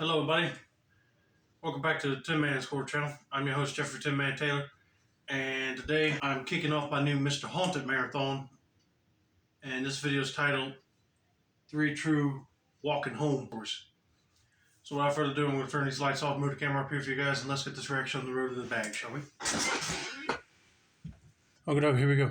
Hello, everybody. Welcome back to the Tin Man's Court channel. I'm your host, Jeffrey Tin Man Taylor, and today I'm kicking off my new Mr. Haunted Marathon. And this video is titled Three True Walking Home Stories. So, without further ado, I'm going to turn these lights off, move the camera up here for you guys, and let's get this reaction on the road to the bag, shall we? Okay, here we go.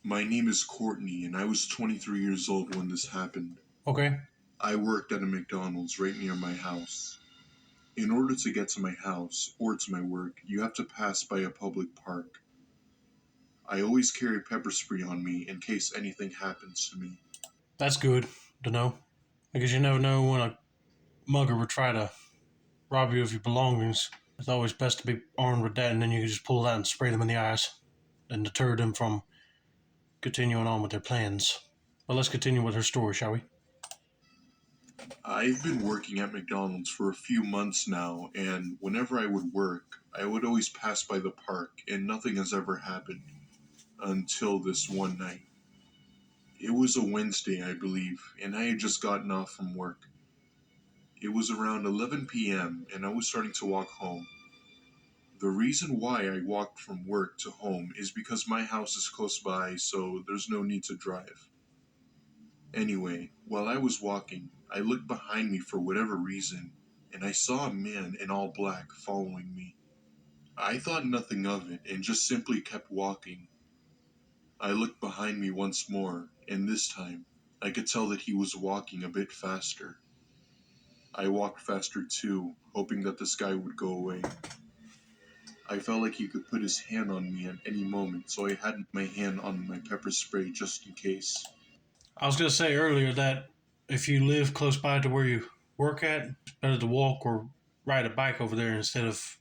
My name is Courtney, and I was 23 years old when this happened. Okay. I worked at a McDonald's right near my house. In order to get to my house or to my work, you have to pass by a public park. I always carry pepper spray on me in case anything happens to me. That's good to know, because you never know when a mugger would try to rob you of your belongings. It's always best to be armed with that, and then you can just pull it out and spray them in the eyes and deter them from continuing on with their plans. But let's continue with her story, shall we? I've been working at McDonald's for a few months now, and whenever I would work, I would always pass by the park, and nothing has ever happened until this one night. It was a Wednesday, I believe, and I had just gotten off from work. It was around 11 p.m., and I was starting to walk home. The reason why I walked from work to home is because my house is close by, so there's no need to drive. Anyway, while I was walking, I looked behind me for whatever reason, and I saw a man in all black following me. I thought nothing of it and just simply kept walking. I looked behind me once more, and this time, I could tell that he was walking a bit faster. I walked faster too, hoping that this guy would go away. I felt like he could put his hand on me at any moment, so I had my hand on my pepper spray just in case. I was going to say earlier that if you live close by to where you work at, it's better to walk or ride a bike over there instead of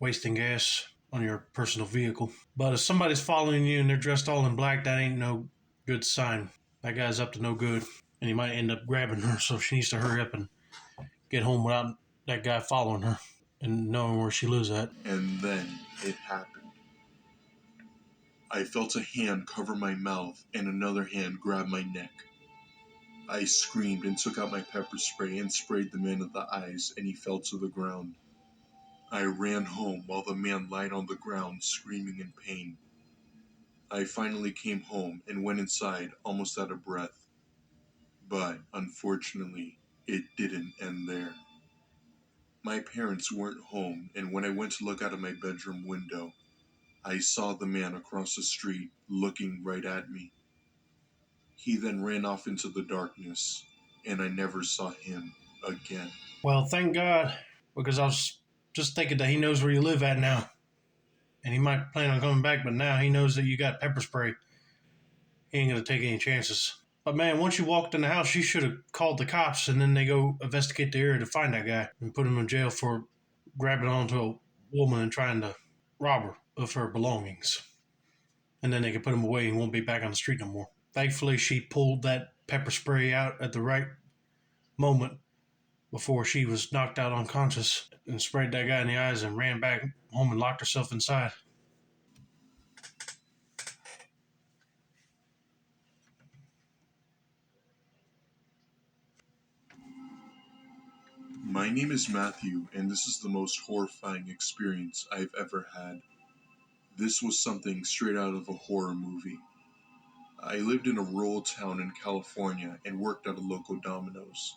wasting gas on your personal vehicle. But if somebody's following you and they're dressed all in black, that ain't no good sign. That guy's up to no good, and he might end up grabbing her, so she needs to hurry up and get home without that guy following her and knowing where she lives at. And then it happened. I felt a hand cover my mouth and another hand grab my neck. I screamed and took out my pepper spray and sprayed the man in the eyes, and he fell to the ground. I ran home while the man lied on the ground screaming in pain. I finally came home and went inside almost out of breath. But, unfortunately, it didn't end there. My parents weren't home, and when I went to look out of my bedroom window, I saw the man across the street looking right at me. He then ran off into the darkness, and I never saw him again. Well, thank God, because I was just thinking that he knows where you live at now. And he might plan on coming back, but now he knows that you got pepper spray. He ain't going to take any chances. But man, once you walked in the house, you should have called the cops, and then they go investigate the area to find that guy and put him in jail for grabbing onto a woman and trying to rob her of her belongings. And then they can put him away and won't be back on the street no more. Thankfully, she pulled that pepper spray out at the right moment before she was knocked out unconscious and sprayed that guy in the eyes and ran back home and locked herself inside. My name is Matthew, and this is the most horrifying experience I've ever had. This was something straight out of a horror movie. I lived in a rural town in California and worked at a local Domino's.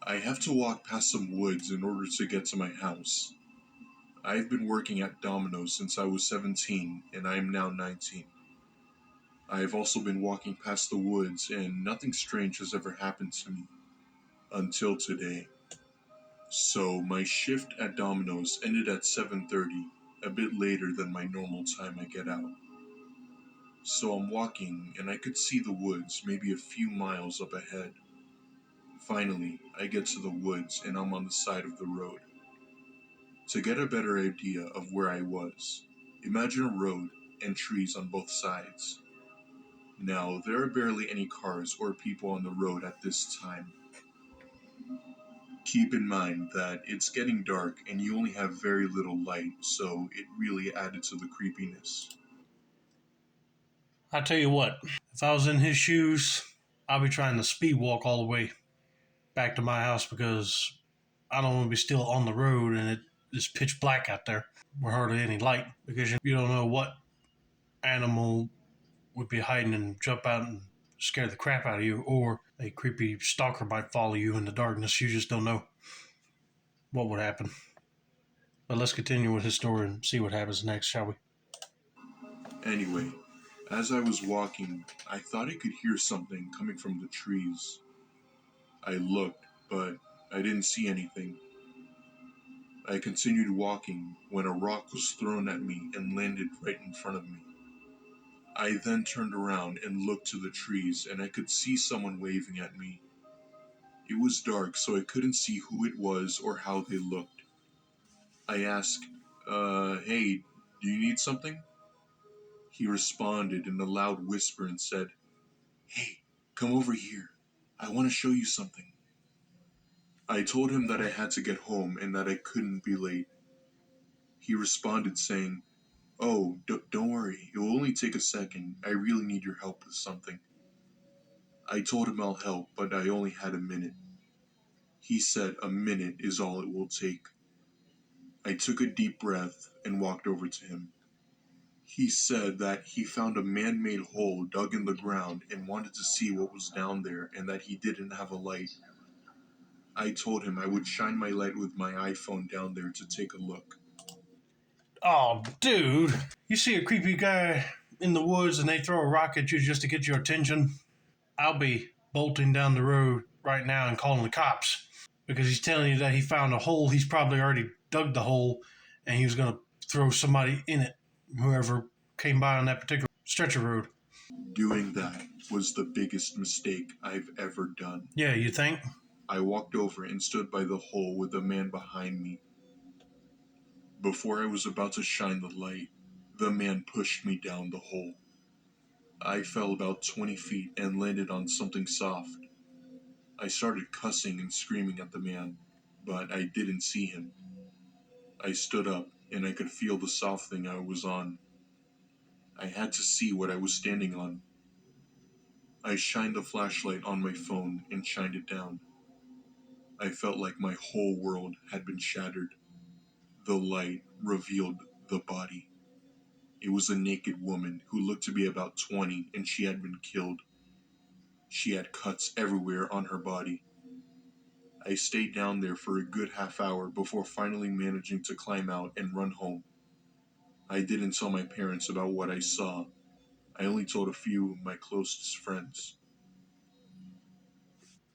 I have to walk past some woods in order to get to my house. I've been working at Domino's since I was 17 and I am now 19. I have also been walking past the woods and nothing strange has ever happened to me. Until today. So my shift at Domino's ended at 7:30, a bit later than my normal time I get out. So I'm walking and I could see the woods maybe a few miles up ahead. Finally, I get to the woods and I'm on the side of the road. To get a better idea of where I was, imagine a road and trees on both sides. Now, there are barely any cars or people on the road at this time. Keep in mind that it's getting dark and you only have very little light, so it really added to the creepiness. I tell you what, if I was in his shoes, I'd be trying to speed walk all the way back to my house because I don't want to be still on the road and it is pitch black out there with hardly any light because you don't know what animal would be hiding and jump out and scare the crap out of you, or a creepy stalker might follow you in the darkness. You just don't know what would happen. But let's continue with his story and see what happens next, shall we? Anyway, as I was walking, I thought I could hear something coming from the trees. I looked, but I didn't see anything. I continued walking when a rock was thrown at me and landed right in front of me. I then turned around and looked to the trees, and I could see someone waving at me. It was dark, so I couldn't see who it was or how they looked. I asked, hey, do you need something? He responded in a loud whisper and said, hey, come over here. I want to show you something. I told him that I had to get home and that I couldn't be late. He responded saying, oh, don't worry, it will only take a second. I really need your help with something. I told him I'll help, but I only had a minute. He said a minute is all it will take. I took a deep breath and walked over to him. He said that he found a man-made hole dug in the ground and wanted to see what was down there and that he didn't have a light. I told him I would shine my light with my iPhone down there to take a look. Oh, dude. You see a creepy guy in the woods and they throw a rock at you just to get your attention? I'll be bolting down the road right now and calling the cops because he's telling you that he found a hole. He's probably already dug the hole and he was going to throw somebody in it, whoever came by on that particular stretch of road. Doing that was the biggest mistake I've ever done. Yeah, you think? I walked over and stood by the hole with the man behind me. Before I was about to shine the light, the man pushed me down the hole. I fell about 20 feet and landed on something soft. I started cussing and screaming at the man, but I didn't see him. I stood up and I could feel the soft thing I was on. I had to see what I was standing on. I shined the flashlight on my phone and shined it down. I felt like my whole world had been shattered. The light revealed the body. It was a naked woman who looked to be about 20 and she had been killed. She had cuts everywhere on her body. I stayed down there for a good half hour before finally managing to climb out and run home. I didn't tell my parents about what I saw. I only told a few of my closest friends.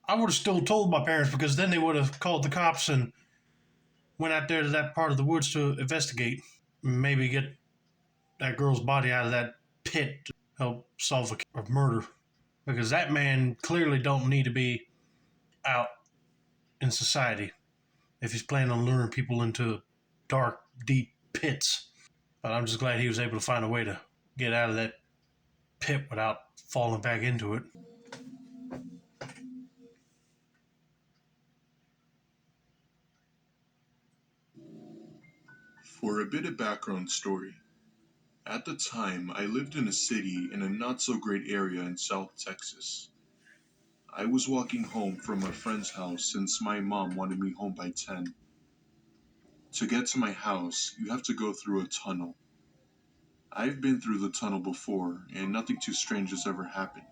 I would have still told my parents because then they would have called the cops and went out there to that part of the woods to investigate. Maybe get that girl's body out of that pit to help solve a murder. Because that man clearly don't need to be out in society if he's planning on luring people into dark, deep pits. But I'm just glad he was able to find a way to get out of that pit without falling back into it. For a bit of background story, at the time I lived in a city in a not so great area in South Texas. I was walking home from a friend's house since my mom wanted me home by 10. To get to my house, you have to go through a tunnel. I've been through the tunnel before, and nothing too strange has ever happened.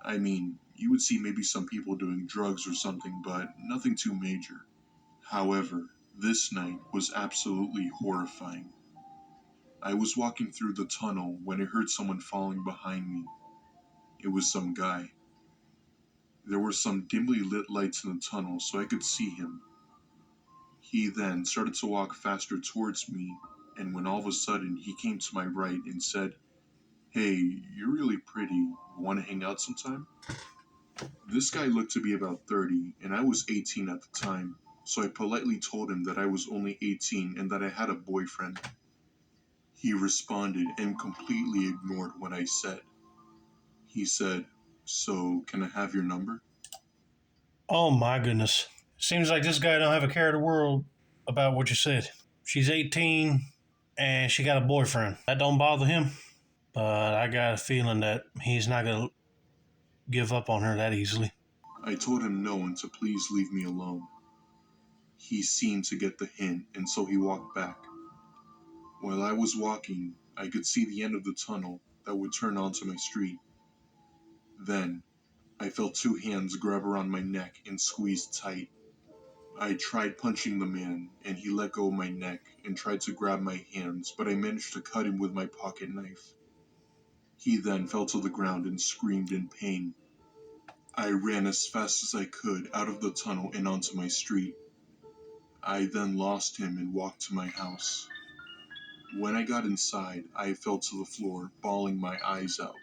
I mean, you would see maybe some people doing drugs or something, but nothing too major. However, this night was absolutely horrifying. I was walking through the tunnel when I heard someone falling behind me. It was some guy. There were some dimly lit lights in the tunnel so I could see him. He then started to walk faster towards me, and when all of a sudden he came to my right and said, hey, you're really pretty. Want to hang out sometime? This guy looked to be about 30, and I was 18 at the time, so I politely told him that I was only 18 and that I had a boyfriend. He responded and completely ignored what I said. He said, so can I have your number? Oh my goodness. Seems like this guy don't have a care in the world about what you said. She's 18 and she got a boyfriend. That don't bother him, but I got a feeling that he's not going to give up on her that easily. I told him no and to please leave me alone. He seemed to get the hint, and so he walked back. While I was walking, I could see the end of the tunnel that would turn onto my street. Then, I felt two hands grab around my neck and squeeze tight. I tried punching the man, and he let go of my neck and tried to grab my hands, but I managed to cut him with my pocket knife. He then fell to the ground and screamed in pain. I ran as fast as I could out of the tunnel and onto my street. I then lost him and walked to my house. When I got inside, I fell to the floor, bawling my eyes out.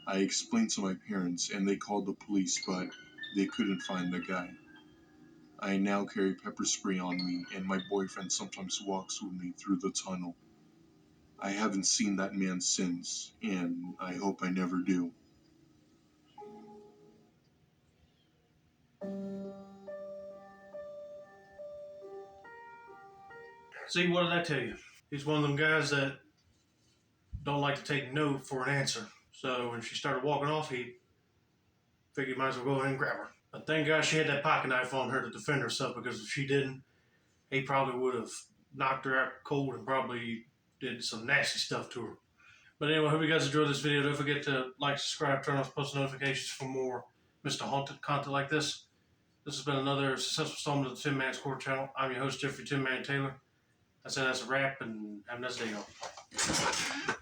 I explained to my parents and they called the police, but they couldn't find the guy. I now carry pepper spray on me and my boyfriend sometimes walks with me through the tunnel. I haven't seen that man since, and I hope I never do. See, what did I tell you? He's one of them guys that don't like to take no for an answer. So when she started walking off, he figured he might as well go ahead and grab her. But thank God she had that pocket knife on her to defend herself, because if she didn't, he probably would have knocked her out cold and probably did some nasty stuff to her. But anyway, I hope you guys enjoyed this video. Don't forget to like, subscribe, turn on post notifications for more Mr. Haunted content like this. This has been another successful installment of the Tin Man's Court channel. I'm your host, Jeffrey Tin Man Taylor. I said that's a wrap, and have a nice day, y'all.